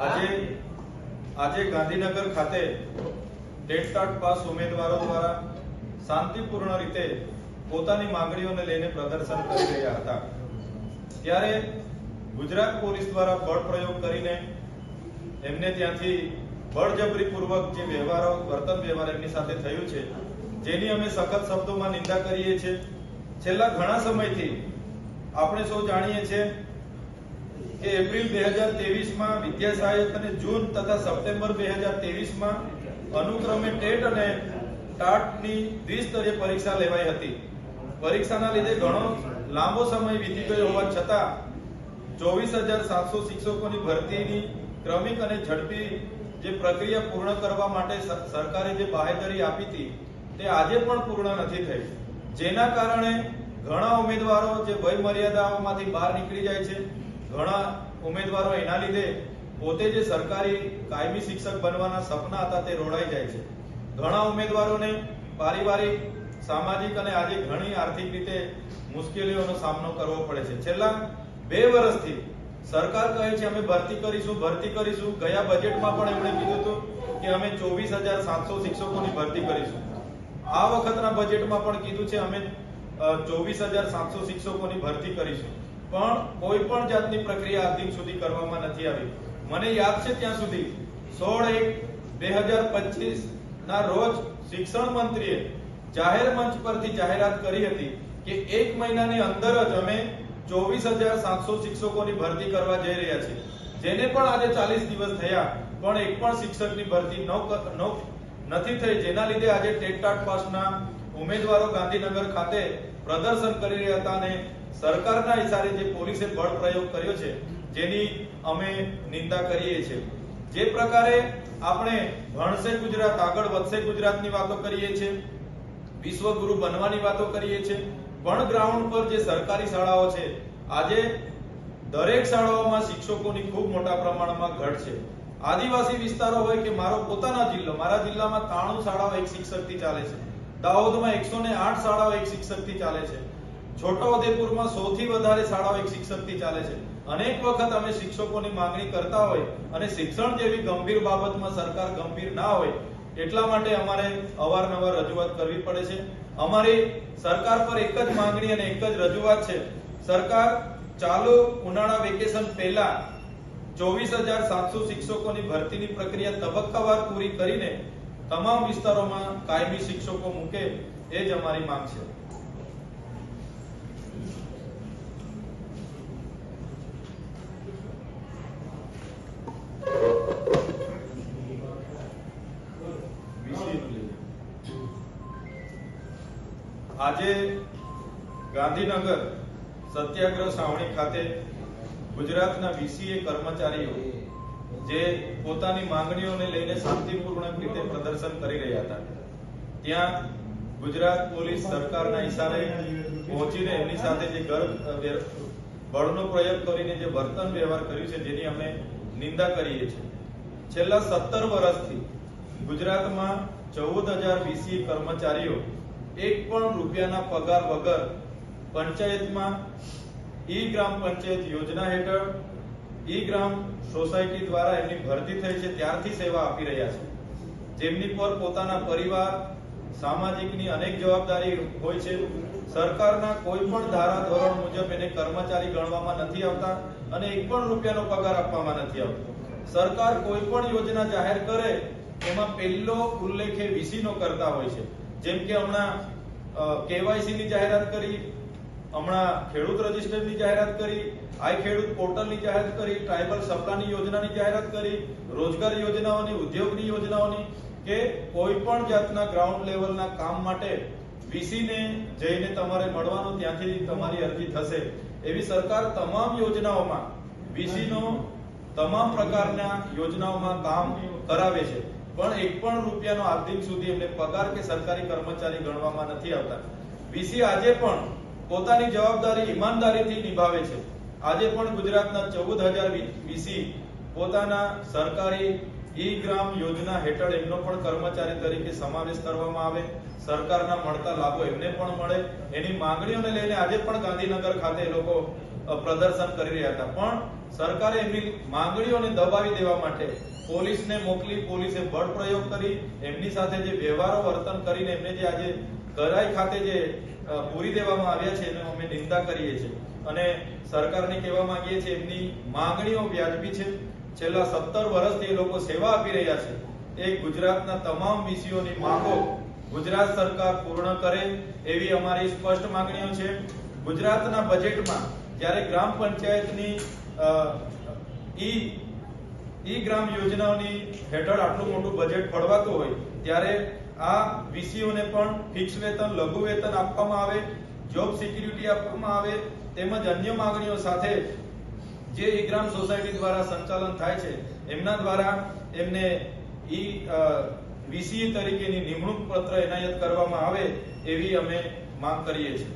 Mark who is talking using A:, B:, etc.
A: આજે ગાંધીનગર ખાતે TET pass ઉમેદવારો દ્વારા શાંતિપૂર્ણ રીતે પોતાની માંગણીઓને લઈને પ્રદર્શન કરી રહ્યા હતા ત્યારે ગુજરાત પોલીસ દ્વારા બળ પ્રયોગ કરીને એમને ત્યાંથી બળજબરીપૂર્વક જે વર્તન વ્યવહાર એમની સાથે થયું છે જેની અમે સખત શબ્દોમાં નિંદા કરીએ છીએ। છેલ્લા ઘણા સમયથી આપણે સૌ જાણીએ છીએ કે એપ્રિલ 2023 માં વિદ્યા સહાયક અને જૂન તથા સપ્ટેમ્બર 2023 માં અનુક્રમે ટેટ અને ટાટની દ્વિસ્તરીય પરીક્ષા લેવાઈ હતી। પરીક્ષાના લીધે ઘણો લાંબો સમય વીતી ગયો હોવા છતાં 24,700 શિક્ષકોની ભરતીની ક્રમિક અને ઝડપી જે પ્રક્રિયા પૂર્ણ કરવા માટે સરકારે જે બાહેધરી આપી હતી તે આજે પણ પૂર્ણ નથી થઈ, જેના કારણે ઘણા ઉમેદવારો જે વય મર્યાદાઓમાંથી બહાર નીકળી જાય છે। ઘણા ઉમેદવારો એના લીધે પોતે જે સરકારી કાયમી શિક્ષક બનવાના સપના હતા તે રોડાઈ જાય છે। ઘણા ઉમેદવારોને પારિવારિક, સામાજિક અને આજે ઘણી આર્થિક રીતે મુશ્કેલીઓનો સામનો કરવો પડે છે। છેલ્લા 2 વર્ષથી સરકાર કહે છે અમે ભરતી કરીશું। ગયા બજેટમાં પણ એમણે કીધું હતું કે અમે 24,700 શિક્ષકોની ભરતી કરીશું। આ વખતના બજેટમાં પણ કીધું છે અમે 24,700 શિક્ષકોની ભરતી કરીશું, પણ કોઈ પણ જાતની પ્રક્રિયા આજ દિન સુધી કરવામાં નથી આવી। મને યાદ છે ત્યાં સુધી 16/1/2025 ના રોજ શિક્ષણ મંત્રીએ જાહેર મંચ પરથી જાહેરાત કરી હતી કે 1 મહિનાની અંદર જ અમે 24,700 શિક્ષકોની ભરતી કરવા જઈ રહ્યા છીએ, જેને પણ આજે 40 દિવસ થયા પણ એક પણ શિક્ષકની ભરતી નથી થઈ, જેના લીધે આજે ટેટ પાસના ઉમેદવારો ગાંધીનગર ખાતે પ્રદર્શન કરી રહ્યા હતા અને સરકારના ઇશારે જે પોલીસે બળ પ્રયોગ કર્યો છે જેની અમે નિંદા કરીએ છીએ। જે પ્રકારે આપણે ભણશે ગુજરાત, આગળ વધશે ગુજરાતની વાતો કરીએ છીએ, વિશ્વગુરુ બનવાની વાતો કરીએ છીએ, પણ ગ્રાઉન્ડ પર જે સરકારી શાળાઓ છે આજે દરેક શાળાઓમાં શિક્ષકોની ખૂબ મોટા પ્રમાણમાં ઘટ છે। આદિવાસી વિસ્તારો હોય કે મારો પોતાના જિલ્લો, મારા જિલ્લામાં 93 શાળાઓ એક શિક્ષકથી ચાલે છે, દાહોદમાં 108 શાળાઓ એક શિક્ષકથી ચાલે છે, છોટાઉદેપુરમાં 100 થી વધારે શાળાઓ એક શિક્ષકથી ચાલે છે। અનેક વખત અમે શિક્ષકોની માંગણી કરતા હોય અને શિક્ષણ જેવી ગંભીર બાબતમાં સરકાર ગંભીર ના હોય એટલા માટે અમારે અવારનવાર રજૂઆત કરવી પડે છે। અમારી સરકાર પર એક જ માંગણી અને એક જ રજૂઆત છે, સરકાર ચાલુ ઉનાળા વેકેશન પહેલા 24,700 શિક્ષકોની ભરતીની પ્રક્રિયા તબક્કાવાર પૂરી કરીને તમામ વિસ્તારોમાં કાયમી શિક્ષકો મૂકે એ જ અમારી માંગ છે। આજે ગાંધીનગર સત્યાગ્રહ છાવણી ખાતે ગુજરાતના વીસીએ કર્મચારીઓ જે પોતાની માંગણીઓને લઈને શાંતિપૂર્ણ રીતે પ્રદર્શન કરી રહ્યા હતા ત્યાં ગુજરાત પોલીસ સરકારના ઇશારે પહોંચીને એમની સાથે જે બળનો પ્રયોગ કરીને જે વર્તન વ્યવહાર કર્યું છે જેની અમે નિંદા કરીએ છીએ। છેલ્લા 17 વર્ષથી ગુજરાતમાં 14,000 વીસીએ કર્મચારીઓ એક પણ રૂપિયાના પગાર વગર પંચાયતમાં ઈ ગ્રામ પંચાયત યોજના હેઠળ ઈ ગ્રામ સોસાયટી દ્વારા એમની ભરતી થઈ છે ત્યારથી સેવા આપી રહ્યા છે, જેમની પર પોતાના પરિવાર, સામાજિકની અનેક જવાબદારી હોય છે। સરકારના કોઈ પણ ધારા ધોરણ મુજબ એને કર્મચારી ગણવામાં નથી આવતા અને એક પણ રૂપિયાનો પગાર આપવામાં નથી આવતો। સરકાર કોઈ પણ યોજના જાહેર કરે એમાં પહેલો ઉલ્લેખ વીસી નો કરતા હોય છે, જેમ કે હમણાં કેવાયસી ની જાહેરાત કરી, હમણાં ખેડૂત રજિસ્ટરની જાહેરાત કરી, આઈ ખેડૂત પોર્ટલની જાહેરાત કરી, ટ્રાઇબલ સપ્લાની યોજનાની જાહેરાત કરી, રોજગાર યોજનાઓની, ઉદ્યોગની યોજનાઓની કે કોઈ પણ જાતના ગ્રાઉન્ડ લેવલના કામ માટે વીસી ને જઈને તમારે મળવાનું, ત્યાંથી તમારી અરજી થશે એવી સરકાર તમામ યોજનાઓમાં વીસી નો તમામ પ્રકારના યોજનાઓમાં કામ કરાવે છે, પણ એક પણ રૂપિયાનો આજ દિન સુધી એમને પગાર કે સરકારી કર્મચારી ગણવામાં નથી આવતા। વીસી આજે પણ પોતાની જવાબદારી ઈમાનદારીથી નિભાવે છે। આજે પણ ગુજરાતના 14,000 વીસી પોતાના સરકારી ઈ ગ્રામ યોજના હેઠળ એમનો પણ કર્મચારી તરીકે સમાવેશ કરવામાં આવે, સરકારના મળતા લાભો એમને પણ મળે, એની માંગણીઓને લઈને આજે પણ ગાંધીનગર ખાતે લોકો પ્રદર્શન કરી રહ્યા હતા, પણ સરકારે એમની માંગણીઓને દબાવી દેવા માટે પોલીસને મોકલી, પોલીસે બળ પ્રયોગ કરી, એમની સાથે જે વ્યવહારો વર્તન કરીને એમને જે આજે કરાઈ ખાતે જે પૂરી દેવામાં આવ્યા છે એનો અમે નિંદા કરીએ છીએ અને સરકારને કહેવા માંગીએ છીએ એમની માંગણીઓ વ્યાજબી છે. છેલ્લા 17 વર્ષથી એ લોકો સેવા આપી રહ્યા છે. એ ગુજરાતના તમામ વીસીઓની માંગો ગુજરાત સરકાર પૂર્ણ કરે એવી અમારી સ્પષ્ટ માંગણીઓ છે. ગુજરાતના બજેટમાં જ્યારે ગ્રામ પંચાયતની ઈ ગ્રામ યોજનાઓની હેઠળ આટલું મોટું બજેટ ફળવાતું હોય ત્યારે આ વીસીઓને પણ ફિક્સ વેતન, લઘુ વેતન આપવામાં આવે, જોબ સિક્યુરિટી આપવામાં આવે તેમજ અન્ય માંગણીઓ સાથે જે ઈ ગ્રામ સોસાયટી દ્વારા સંચાલન થાય છે એમના દ્વારા એમને વીસી તરીકેની નિમણૂક પત્ર એનાયત કરવામાં આવે એવી અમે માંગ કરીએ છીએ.